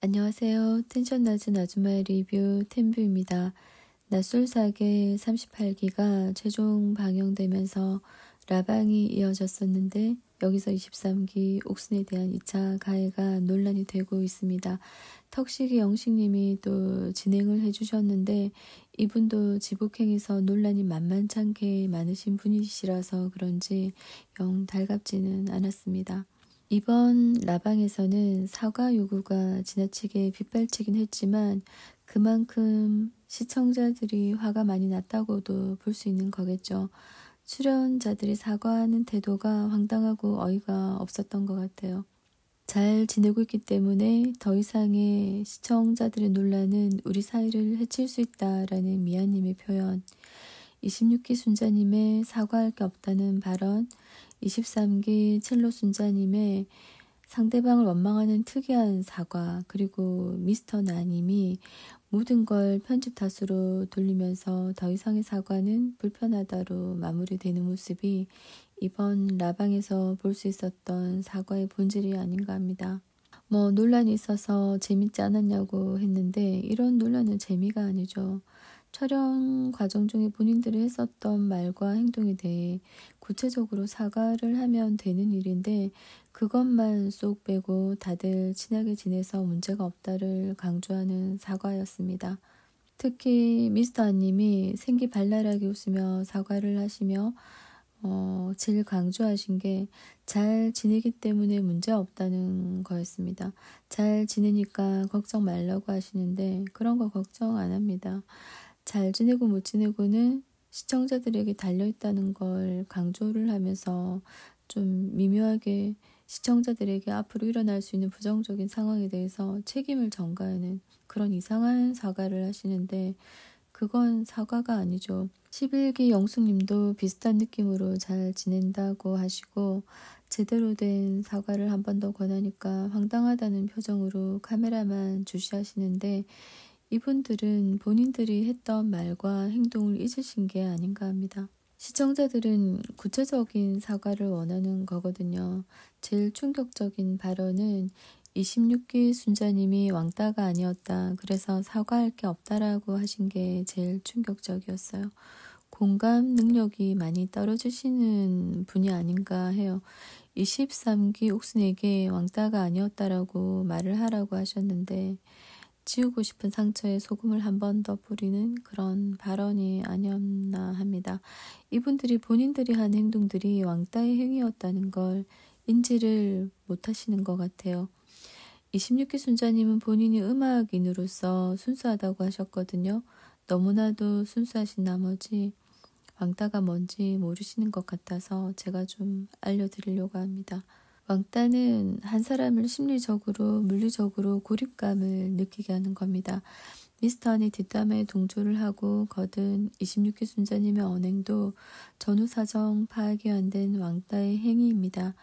안녕하세요. 텐션 낮은 아줌마의 리뷰 템뷰입니다. 낯설사계 38기가 최종 방영되면서 라방이 이어졌었는데 여기서 23기 옥순에 대한 2차 가해가 논란이 되고 있습니다. 턱식이 영식님이 또 진행을 해주셨는데 이분도 지복행에서 논란이 만만찮게 많으신 분이시라서 그런지 영 달갑지는 않았습니다. 이번 라방에서는 사과 요구가 지나치게 빗발치긴 했지만 그만큼 시청자들이 화가 많이 났다고도 볼 수 있는 거겠죠. 출연자들이 사과하는 태도가 황당하고 어이가 없었던 것 같아요. 잘 지내고 있기 때문에 더 이상의 시청자들의 논란은 우리 사이를 해칠 수 있다라는 미아님의 표현, 26기 순자님의 사과할 게 없다는 발언, 23기 첼로 순자님의 상대방을 원망하는 특이한 사과, 그리고 미스터 나님이 모든 걸 편집 탓으로 돌리면서 더 이상의 사과는 불편하다로 마무리되는 모습이 이번 라방에서 볼 수 있었던 사과의 본질이 아닌가 합니다. 논란이 있어서 재밌지 않았냐고 했는데 이런 논란은 재미가 아니죠. 촬영 과정 중에 본인들이 했었던 말과 행동에 대해 구체적으로 사과를 하면 되는 일인데 그것만 쏙 빼고 다들 친하게 지내서 문제가 없다를 강조하는 사과였습니다. 특히 미스터 안님이 생기 발랄하게 웃으며 사과를 하시며 제일 강조하신 게 잘 지내기 때문에 문제 없다는 거였습니다. 잘 지내니까 걱정 말라고 하시는데 그런 거 걱정 안 합니다. 잘 지내고 못 지내고는 시청자들에게 달려있다는 걸 강조를 하면서 좀 미묘하게 시청자들에게 앞으로 일어날 수 있는 부정적인 상황에 대해서 책임을 전가하는 그런 이상한 사과를 하시는데 그건 사과가 아니죠. 11기 영숙님도 비슷한 느낌으로 잘 지낸다고 하시고 제대로 된 사과를 한 번 더 권하니까 황당하다는 표정으로 카메라만 주시하시는데 이분들은 본인들이 했던 말과 행동을 잊으신 게 아닌가 합니다. 시청자들은 구체적인 사과를 원하는 거거든요. 제일 충격적인 발언은 26기 순자님이 왕따가 아니었다. 그래서 사과할 게 없다라고 하신 게 제일 충격적이었어요. 공감 능력이 많이 떨어지시는 분이 아닌가 해요. 23기 옥순에게 왕따가 아니었다라고 말을 하라고 하셨는데 지우고 싶은 상처에 소금을 한 번 더 뿌리는 그런 발언이 아니었나 합니다. 이분들이 본인들이 한 행동들이 왕따의 행위였다는 걸 인지를 못하시는 것 같아요. 26기 순자님은 본인이 음악인으로서 순수하다고 하셨거든요. 너무나도 순수하신 나머지 왕따가 뭔지 모르시는 것 같아서 제가 좀 알려드리려고 합니다. 왕따는 한 사람을 심리적으로, 물리적으로 고립감을 느끼게 하는 겁니다. 미스터 안의 뒷담화에 동조를 하고 거둔 26기 순자님의 언행도 전후 사정 파악이 안 된 왕따의 행위입니다.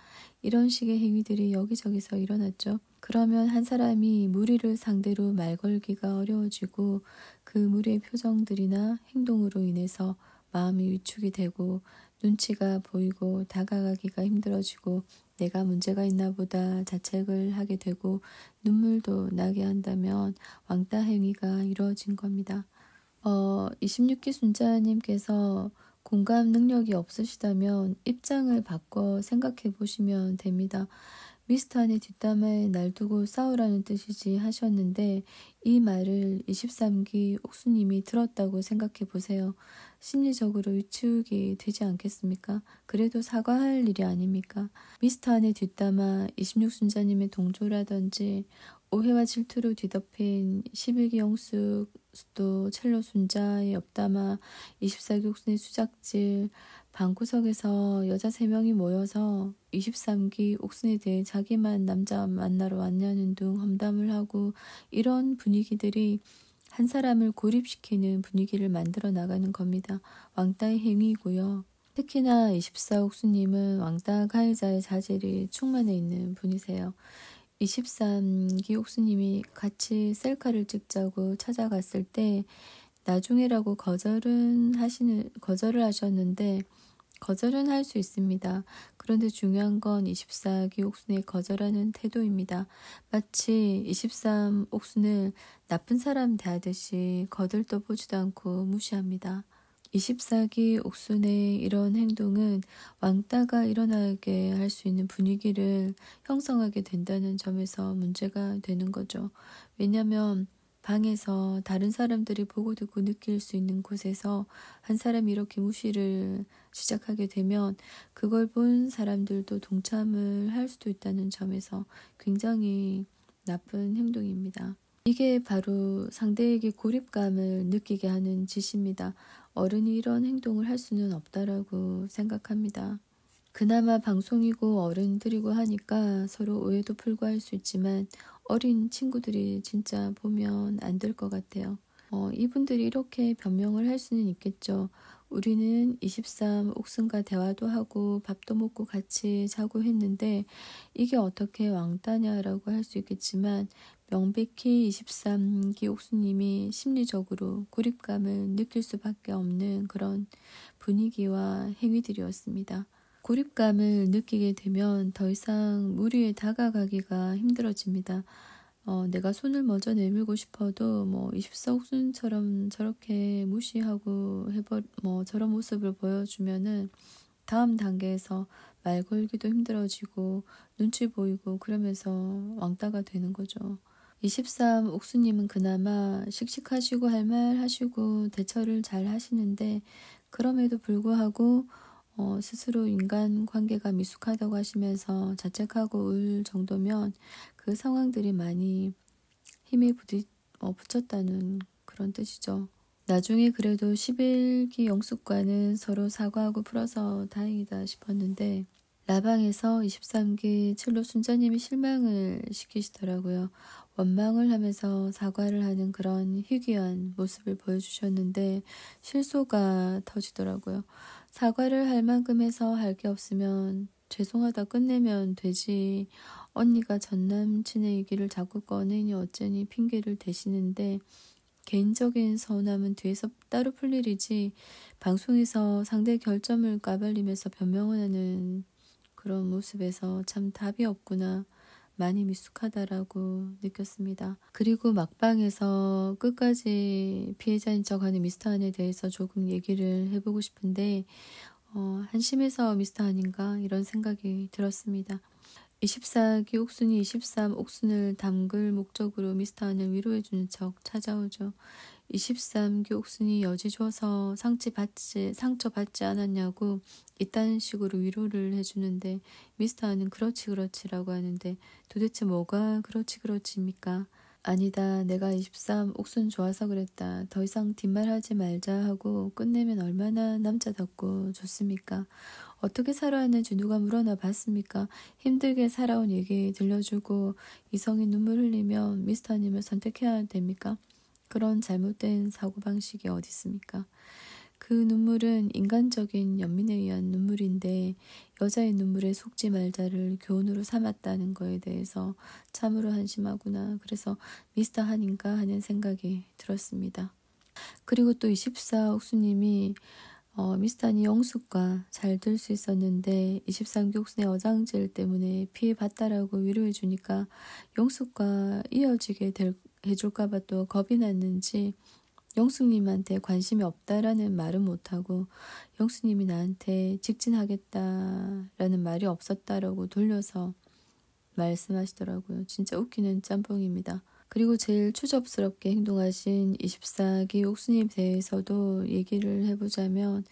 이런 식의 행위들이 여기저기서 일어났죠. 그러면 한 사람이 무리를 상대로 말 걸기가 어려워지고 그 무리의 표정들이나 행동으로 인해서 마음이 위축이 되고 눈치가 보이고 다가가기가 힘들어지고 내가 문제가 있나 보다 자책을 하게 되고 눈물도 나게 한다면 왕따 행위가 이루어진 겁니다. 26기 순자님께서 공감 능력이 없으시다면 입장을 바꿔 생각해 보시면 됩니다. 미스터 안의 뒷담화에 날 두고 싸우라는 뜻이지 하셨는데 이 말을 23기 옥수님이 들었다고 생각해 보세요. 심리적으로 위축이 되지 않겠습니까? 그래도 사과할 일이 아닙니까? 미스터 안의 뒷담화 26순자님의 동조라든지 오해와 질투로 뒤덮인 11기 영숙도 첼로 순자의 옆담화 24기 옥순의 수작질 방구석에서 여자 3명이 모여서 23기 옥순에 대해 자기만 남자 만나러 왔냐는 등 험담을 하고 이런 분위기들이 한 사람을 고립시키는 분위기를 만들어 나가는 겁니다. 왕따의 행위이고요. 특히나 24옥수님은 왕따 가해자의 자질이 충만해 있는 분이세요. 23기 옥수님이 같이 셀카를 찍자고 찾아갔을 때 나중에라고 거절을 하셨는데 거절은 할 수 있습니다. 그런데 중요한 건 24기 옥순의 거절하는 태도입니다. 마치 23 옥순을 나쁜 사람 대하듯이 거들떠보지도 않고 무시합니다. 24기 옥순의 이런 행동은 왕따가 일어나게 할 수 있는 분위기를 형성하게 된다는 점에서 문제가 되는 거죠. 왜냐하면 방에서 다른 사람들이 보고 듣고 느낄 수 있는 곳에서 한 사람이 이렇게 무시를 시작하게 되면 그걸 본 사람들도 동참을 할 수도 있다는 점에서 굉장히 나쁜 행동입니다. 이게 바로 상대에게 고립감을 느끼게 하는 짓입니다. 어른이 이런 행동을 할 수는 없다라고 생각합니다. 그나마 방송이고 어른들이고 하니까 서로 오해도 풀고 할 수 있지만 어린 친구들이 진짜 보면 안 될 것 같아요. 이분들이 이렇게 변명을 할 수는 있겠죠. 우리는 23 옥순과 대화도 하고 밥도 먹고 같이 자고 했는데 이게 어떻게 왕따냐라고 할 수 있겠지만 명백히 23기 옥수님이 심리적으로 고립감을 느낄 수밖에 없는 그런 분위기와 행위들이었습니다. 고립감을 느끼게 되면 더 이상 무리에 다가가기가 힘들어집니다. 내가 손을 먼저 내밀고 싶어도 24 옥순처럼 저렇게 무시하고 저런 모습을 보여주면은 다음 단계에서 말 걸기도 힘들어지고 눈치 보이고 그러면서 왕따가 되는 거죠. 23 옥수님은 그나마 씩씩하시고 할 말 하시고 대처를 잘 하시는데 그럼에도 불구하고 스스로 인간관계가 미숙하다고 하시면서 자책하고 울 정도면 그 상황들이 많이 힘에 붙였다는 그런 뜻이죠. 나중에 그래도 11기 영숙과는 서로 사과하고 풀어서 다행이다 싶었는데 라방에서 23기 칠로 순자님이 실망을 시키시더라고요. 원망을 하면서 사과를 하는 그런 희귀한 모습을 보여주셨는데 실소가 터지더라고요. 사과를 할 만큼 해서 할 게 없으면 죄송하다 끝내면 되지. 언니가 전 남친의 얘기를 자꾸 꺼내니 어쩌니 핑계를 대시는데 개인적인 서운함은 뒤에서 따로 풀 일이지 방송에서 상대 결점을 까발리면서 변명을 하는 그런 모습에서 참 답이 없구나. 많이 미숙하다라고 느꼈습니다. 그리고 막방에서 끝까지 피해자인 척하는 미스터 한에 대해서 조금 얘기를 해보고 싶은데 한심해서 미스터 한인가 이런 생각이 들었습니다. 24기 옥순이 23 옥순을 담글 목적으로 미스터 한을 위로해주는 척 찾아오죠. 23기 옥순이 여지 줘서 상처받지 않았냐고 이딴 식으로 위로를 해주는데 미스터 한은 그렇지라고 하는데 도대체 뭐가 그렇지입니까? 아니다. 내가 23 옥순 좋아서 그랬다. 더 이상 뒷말하지 말자 하고 끝내면 얼마나 남자답고 좋습니까? 어떻게 살아왔는지 누가 물어나 봤습니까? 힘들게 살아온 얘기 들려주고 이성이 눈물 흘리면 미스터님을 선택해야 됩니까? 그런 잘못된 사고방식이 어디 있습니까? 그 눈물은 인간적인 연민에 의한 눈물인데 여자의 눈물에 속지 말자를 교훈으로 삼았다는 거에 대해서 참으로 한심하구나. 그래서 미스터 한인가 하는 생각이 들었습니다. 그리고 또 24 옥수님이 미스터 한이 영숙과 잘 될 수 있었는데 23기 옥순의 어장질 때문에 피해봤다라고 위로해 주니까 영숙과 이어지게 해줄까봐 또 겁이 났는지 영숙님한테 관심이 없다라는 말은 못하고 영숙님이 나한테 직진하겠다라는 말이 없었다라고 돌려서 말씀하시더라고요. 진짜 웃기는 짬뽕입니다. 그리고 제일 추접스럽게 행동하신 24기 옥수님 대해서도 얘기를 해보자면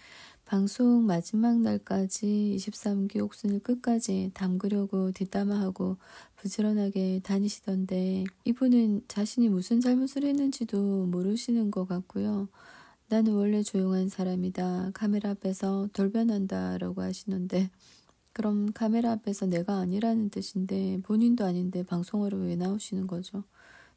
방송 마지막 날까지 23기 옥순을 끝까지 담그려고 뒷담화하고 부지런하게 다니시던데 이분은 자신이 무슨 잘못을 했는지도 모르시는 것 같고요. 나는 원래 조용한 사람이다. 카메라 앞에서 돌변한다 라고 하시는데 그럼 카메라 앞에서 내가 아니라는 뜻인데 본인도 아닌데 방송으로 왜 나오시는 거죠?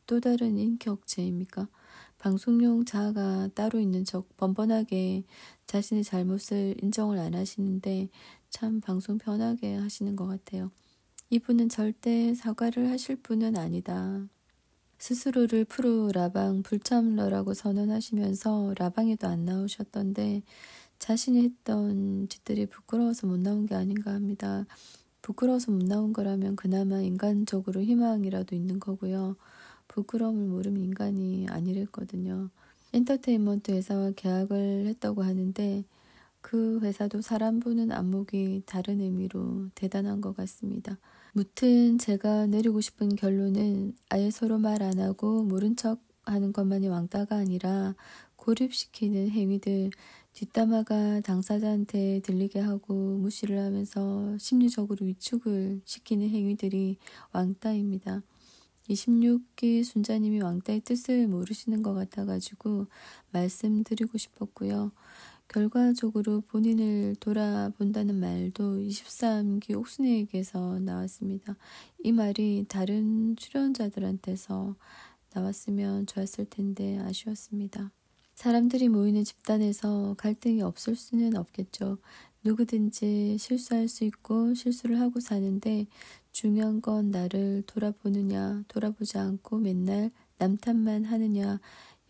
또 다른 인격체입니까? 방송용 자아가 따로 있는 척 번번하게 자신의 잘못을 인정을 안 하시는데 참 방송 편하게 하시는 것 같아요. 이분은 절대 사과를 하실 분은 아니다. 스스로를 프로 라방 불참러라고 선언하시면서 라방에도 안 나오셨던데 자신이 했던 짓들이 부끄러워서 못 나온 게 아닌가 합니다. 부끄러워서 못 나온 거라면 그나마 인간적으로 희망이라도 있는 거고요. 부끄러움을 모르면 인간이 아니랬거든요. 엔터테인먼트 회사와 계약을 했다고 하는데 그 회사도 사람 보는 안목이 다른 의미로 대단한 것 같습니다. 무튼 제가 내리고 싶은 결론은 아예 서로 말 안 하고 모른 척 하는 것만이 왕따가 아니라 고립시키는 행위들, 뒷담화가 당사자한테 들리게 하고 무시를 하면서 심리적으로 위축을 시키는 행위들이 왕따입니다. 26기 순자님이 왕따의 뜻을 모르시는 것 같아가지고 말씀드리고 싶었고요. 결과적으로 본인을 돌아본다는 말도 23기 옥순이에게서 나왔습니다. 이 말이 다른 출연자들한테서 나왔으면 좋았을 텐데 아쉬웠습니다. 사람들이 모이는 집단에서 갈등이 없을 수는 없겠죠. 누구든지 실수할 수 있고 실수를 하고 사는데 중요한 건 나를 돌아보느냐, 돌아보지 않고 맨날 남 탓만 하느냐,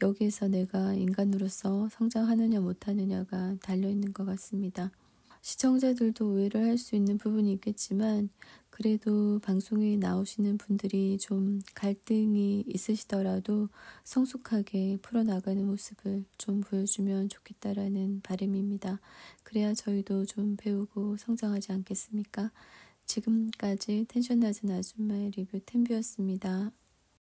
여기에서 내가 인간으로서 성장하느냐 못하느냐가 달려있는 것 같습니다. 시청자들도 오해를 할 수 있는 부분이 있겠지만 그래도 방송에 나오시는 분들이 좀 갈등이 있으시더라도 성숙하게 풀어나가는 모습을 좀 보여주면 좋겠다라는 바람입니다. 그래야 저희도 좀 배우고 성장하지 않겠습니까? 지금까지 텐션 낮은 아줌마의 리뷰 템뷰였습니다.